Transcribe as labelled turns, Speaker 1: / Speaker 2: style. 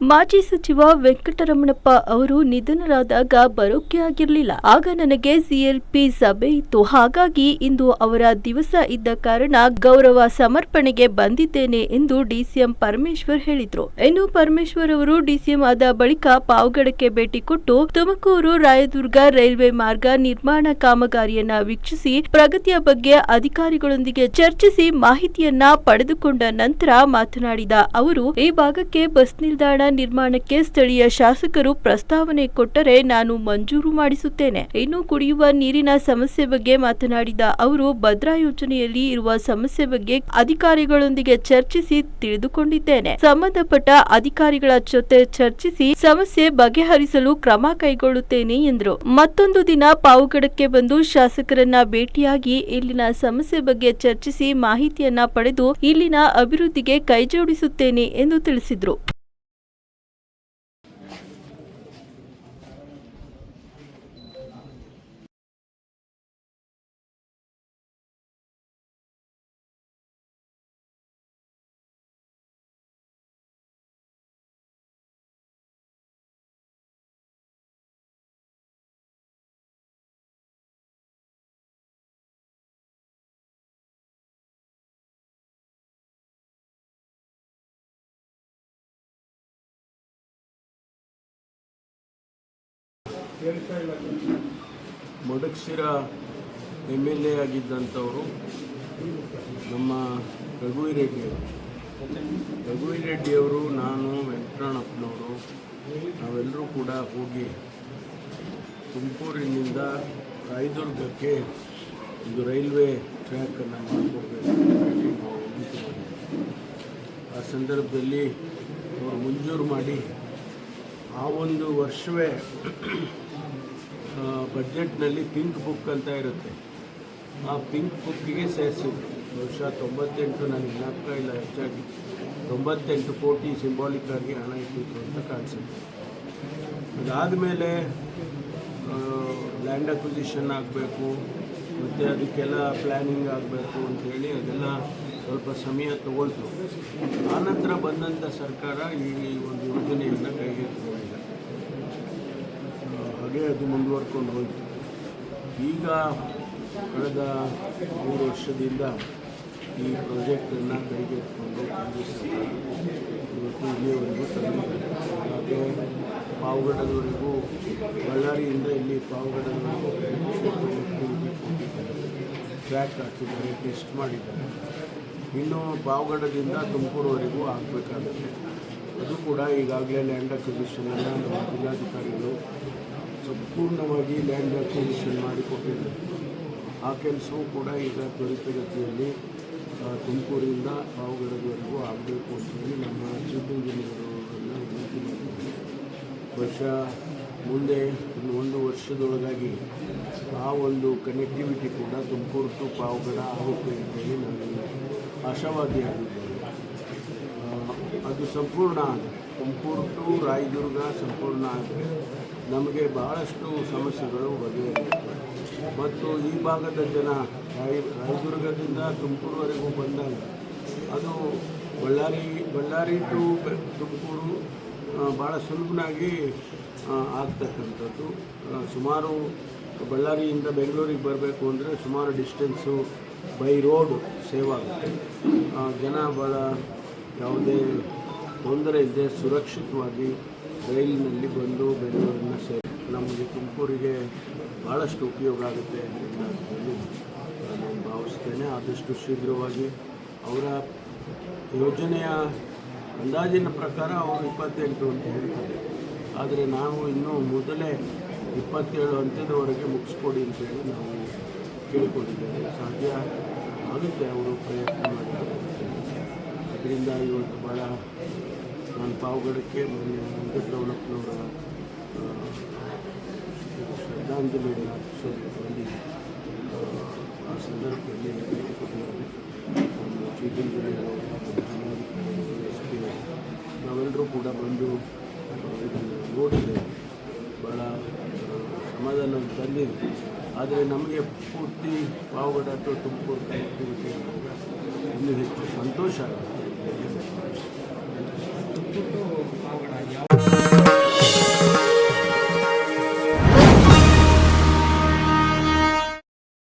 Speaker 1: ಮಾಜಿ ಸಚಿವ ವೆಂಕಟರಮಣಪ್ಪ ಅವರು ನಿಧನರಾದಾಗ ಬರೋಕೆ ಆಗಿರಲಿಲ್ಲ. ಆಗ ನನಗೆ ಸಿಎಲ್ಪಿ ಸಭೆ ಇತ್ತು. ಹಾಗಾಗಿ ಇಂದು ಅವರ ದಿವಸ ಇದ್ದ ಕಾರಣ ಗೌರವ ಸಮರ್ಪಣೆಗೆ ಬಂದಿದ್ದೇನೆ ಎಂದು ಡಿಸಿಎಂ ಪರಮೇಶ್ವರ್ ಹೇಳಿದ್ರು. ಇನ್ನು ಪರಮೇಶ್ವರ್ ಅವರು ಡಿಸಿಎಂ ಆದ ಬಳಿಕ ಪಾವಗಡಕ್ಕೆ ಭೇಟಿ ಕೊಟ್ಟು ತುಮಕೂರು ರಾಯದುರ್ಗ ರೈಲ್ವೆ ಮಾರ್ಗ ನಿರ್ಮಾಣ ಕಾಮಗಾರಿಯನ್ನ ವೀಕ್ಷಿಸಿ ಪ್ರಗತಿಯ ಬಗ್ಗೆ ಅಧಿಕಾರಿಗಳೊಂದಿಗೆ ಚರ್ಚಿಸಿ ಮಾಹಿತಿಯನ್ನ ಪಡೆದುಕೊಂಡ ನಂತರ ಮಾತನಾಡಿದ ಅವರು, ಈ ಭಾಗಕ್ಕೆ ಬಸ್ ನಿಲ್ದಾಣ ನಿರ್ಮಾಣಕ್ಕೆ ಸ್ಥಳೀಯ ಶಾಸಕರು ಪ್ರಸ್ತಾವನೆ ಕೊಟ್ಟರೆ ನಾನು ಮಂಜೂರು ಮಾಡಿಸುತ್ತೇನೆ. ಇನ್ನು ಕುಡಿಯುವ ನೀರಿನ ಸಮಸ್ಯೆ ಬಗ್ಗೆ ಮಾತನಾಡಿದ ಅವರು, ಭದ್ರಾ ಯೋಜನೆಯಲ್ಲಿ ಇರುವ ಸಮಸ್ಯೆ ಬಗ್ಗೆ ಅಧಿಕಾರಿಗಳೊಂದಿಗೆ ಚರ್ಚಿಸಿ ತಿಳಿದುಕೊಂಡಿದ್ದೇನೆ. ಸಂಬಂಧಪಟ್ಟ ಅಧಿಕಾರಿಗಳ ಜೊತೆ ಚರ್ಚಿಸಿ ಸಮಸ್ಯೆ ಬಗೆಹರಿಸಲು ಕ್ರಮ ಕೈಗೊಳ್ಳುತ್ತೇನೆ ಎಂದರು. ಮತ್ತೊಂದು ದಿನ ಪಾವಗಡಕ್ಕೆ ಬಂದು ಶಾಸಕರನ್ನ ಭೇಟಿಯಾಗಿ ಇಲ್ಲಿನ ಸಮಸ್ಯೆ ಬಗ್ಗೆ ಚರ್ಚಿಸಿ ಮಾಹಿತಿಯನ್ನ ಪಡೆದು ಇಲ್ಲಿನ ಅಭಿವೃದ್ಧಿಗೆ ಕೈಜೋಡಿಸುತ್ತೇನೆ ಎಂದು ತಿಳಿಸಿದರು.
Speaker 2: ಮೊಡಕ್ಸಿರಾ MLA ಆಗಿದ್ದಂಥವರು ನಮ್ಮ ರಘುವೀರೆಡ್ಡಿಯವರು, ನಾನು, ವೆಂಕಟರಮಣಪ್ಪನವರು ನಾವೆಲ್ಲರೂ ಕೂಡ ಹೋಗಿ ತುಮಕೂರಿನಿಂದ ರಾಯದುರ್ಗಕ್ಕೆ ಒಂದು ರೈಲ್ವೆ ಟ್ರ್ಯಾಕನ್ನು ಮಾಡಿಕೊಡ್ಬೇಕು ನಾವು ವಿನಂತಿ ಮಾಡಿದ್ವಿ. ಆ ಸಂದರ್ಭದಲ್ಲಿ ಅವರು ಮಂಜೂರು ಮಾಡಿ ಆ ಒಂದು ವರ್ಷವೇ ಬಜೆಟ್ನಲ್ಲಿ ಪಿಂಕ್ ಬುಕ್ ಅಂತ ಇರುತ್ತೆ, ಆ ಪಿಂಕ್ ಬುಕ್ಕಿಗೆ ಸೇರಿಸಿದ್ರು. ಬಹುಶಃ 98, ನನಗೆ ಜ್ಞಾಪಕ ಇಲ್ಲ ಹೆಚ್ಚಾಗಿ, 98 ಕೋಟಿ ಸಿಂಬಾಲಿಕ್ ಆಗಿ ಹಣ ಇಟ್ಟಿತ್ತು ಅಂತ ಕಾಣಿಸುತ್ತೆ. ಅದಾದಮೇಲೆ ಲ್ಯಾಂಡ್ ಅಕ್ವಿಸಿಷನ್ ಆಗಬೇಕು ಮತ್ತು ಅದಕ್ಕೆಲ್ಲ ಪ್ಲ್ಯಾನಿಂಗ್ ಆಗಬೇಕು ಅಂಥೇಳಿ ಅದೆಲ್ಲ ಸ್ವಲ್ಪ ಸಮಯ ತಗೊಳ್ತು. ಆನಂತರ ಬಂದಂಥ ಸರ್ಕಾರ ಈ ಒಂದು ಯೋಜನೆಯನ್ನು ಕೈಗೆತ್ತಿಕೊಂಡಿದೆ. ಹಾಗೆ ಅದು ಮುಂದುವರ್ಕೊಂಡು ಹೋಯಿತು. ಈಗ ಕಳೆದ 3 ವರ್ಷದಿಂದ ಈ ಪ್ರಾಜೆಕ್ಟನ್ನು ಕೈಗೆತ್ತಿಕೊಂಡು ಇವತ್ತು ಇಲ್ಲಿಯವರೆಗೂ ತಂದಿದ್ದಾರೆ. ಹಾಗೆ ಪಾವಗಡದವರೆಗೂ, ಬಳ್ಳಾರಿಯಿಂದ ಇಲ್ಲಿ ಪಾವಗಡದವರೆಗೂ ಟ್ರ್ಯಾಕ್ ಹಾಕಿದ್ದಾರೆ, ಟೆಸ್ಟ್ ಮಾಡಿದ್ದಾರೆ. ಇನ್ನು ಪಾವಗಡದಿಂದ ತುಮಕೂರುವರೆಗೂ ಆಗಬೇಕಾಗುತ್ತೆ. ಅದು ಕೂಡ ಈಗಾಗಲೇ ಲ್ಯಾಂಡ್ ಅಕ್ವಿಸಿಷನನ್ನು ನಮ್ಮ ಜಿಲ್ಲಾಧಿಕಾರಿಗಳು ಸಂಪೂರ್ಣವಾಗಿ ಲ್ಯಾಂಡ್ ಅಕ್ವಿಸಿಷನ್ ಮಾಡಿಕೊಟ್ಟಿದ್ದಾರೆ. ಆ ಕೆಲಸವೂ ಕೂಡ ಈಗ ತ್ವರಿತಗತಿಯಲ್ಲಿ ತುಮಕೂರಿಂದ ಪಾವಗಡದವರೆಗೂ ಆಗಬೇಕು ಅಂತೇಳಿ ನಮ್ಮ ಚೀಫ್ ಇಂಜಿನಿಯರ್ಗಳನ್ನು ವಿನಂತಿ ಮಾಡಿದ್ದಾರೆ. ಬಹುಶಃ ಮುಂದೆ ಇನ್ನು 1 ವರ್ಷದೊಳಗಾಗಿ ಆ ಒಂದು ಕನೆಕ್ಟಿವಿಟಿ ಕೂಡ ತುಮಕೂರು ಟು ಪಾವಗಡ ಆಗುತ್ತೆ ಅಂತೇಳಿ ನಾನು ಆಶಾವಾದಿಯಾಗಿದ್ದೇನೆ. ಅದು ಸಂಪೂರ್ಣ ಆದರೆ, ತುಮಕೂರು ಟು ರಾಯದುರ್ಗ ಸಂಪೂರ್ಣ ಆದರೆ ನಮಗೆ ಬಹಳಷ್ಟು ಸಮಸ್ಯೆಗಳು ಬಗೆಹರಿಯುತ್ತವೆ. ಮತ್ತು ಈ ಭಾಗದ ಜನ ರಾಯದುರ್ಗದಿಂದ ತುಮಕೂರುವರೆಗೂ ಬಂದಾಗ ಅದು ಬಳ್ಳಾರಿ ಟು ತುಮಕೂರು ಭಾಳ ಸುಲಭನಾಗಿ ಆಗ್ತಕ್ಕಂಥದ್ದು. ಸುಮಾರು ಬಳ್ಳಾರಿಯಿಂದ ಬೆಂಗಳೂರಿಗೆ ಬರಬೇಕು ಅಂದರೆ ಸುಮಾರು ಡಿಸ್ಟೆನ್ಸು ಬೈ ರೋಡ್ ಸೇವ್ ಆಗುತ್ತೆ. ಜನ ಭಾಳ ಯಾವುದೇ ತೊಂದರೆ ಇಲ್ಲದೆ ಸುರಕ್ಷಿತವಾಗಿ ರೈಲಿನಲ್ಲಿ ಬಂದು ಬೆಂಗಳೂರನ್ನ ನಮಗೆ ತುಮಕೂರಿಗೆ ಭಾಳಷ್ಟು ಉಪಯೋಗ ಆಗುತ್ತೆ ಅಂತ ನಾನು ಭಾವಿಸ್ತೇನೆ. ಆದಷ್ಟು ಶೀಘ್ರವಾಗಿ ಅವರ ಯೋಜನೆಯ ಅಂದಾಜಿನ ಪ್ರಕಾರ ಅವರು 28 ಅಂತ ಹೇಳ್ತಾರೆ. ಆದರೆ ನಾವು ಇನ್ನೂ ಮೊದಲೇ 27 ಅಂತ್ಯದವರೆಗೆ ಮುಗಿಸ್ಕೊಡಿ ಅಂತೇಳಿ ನಾವು ಕೇಳಿಕೊಂಡಿದ್ದೇವೆ. ಸಾಧ್ಯ ಆಗುತ್ತೆ, ಅವರು ಪ್ರಯತ್ನ ಮಾಡಿದ್ದಾರೆ. ಅದರಿಂದ ಇವತ್ತು ಭಾಳ ನಾನು ಪಾವಗಡಕ್ಕೆ ವೆಂಕಟರಮಣಪ್ಪನವರ ಶ್ರದ್ಧಾಂಜಲಿ ಅರ್ಪಿಸೋದಕ್ಕೆ ಆ ಸಂದರ್ಭದಲ್ಲಿ ಭೇಟಿ ಕೊಟ್ಟಿದ್ದಾರೆ. ನಮ್ಮ ಚೀಫ್ ಇಂಜಿನಿಯರ್ SP ನಾವೆಲ್ಲರೂ ಕೂಡ ಬಂದು ಇದನ್ನು ನೋಡಿದ್ದೇವೆ. ಭಾಳ ಸಮಾಧಾನ ತಂದಿದೆ. ಆದರೆ ನಮಗೆ ಪೂರ್ತಿ ಪಾವಗಡ ಅಥವಾ ತುಮಕೂರು ಕನೆಕ್ಟಿವಿಟಿ ಇನ್ನೂ ಹೆಚ್ಚು ಸಂತೋಷ ಆಗುತ್ತೆ.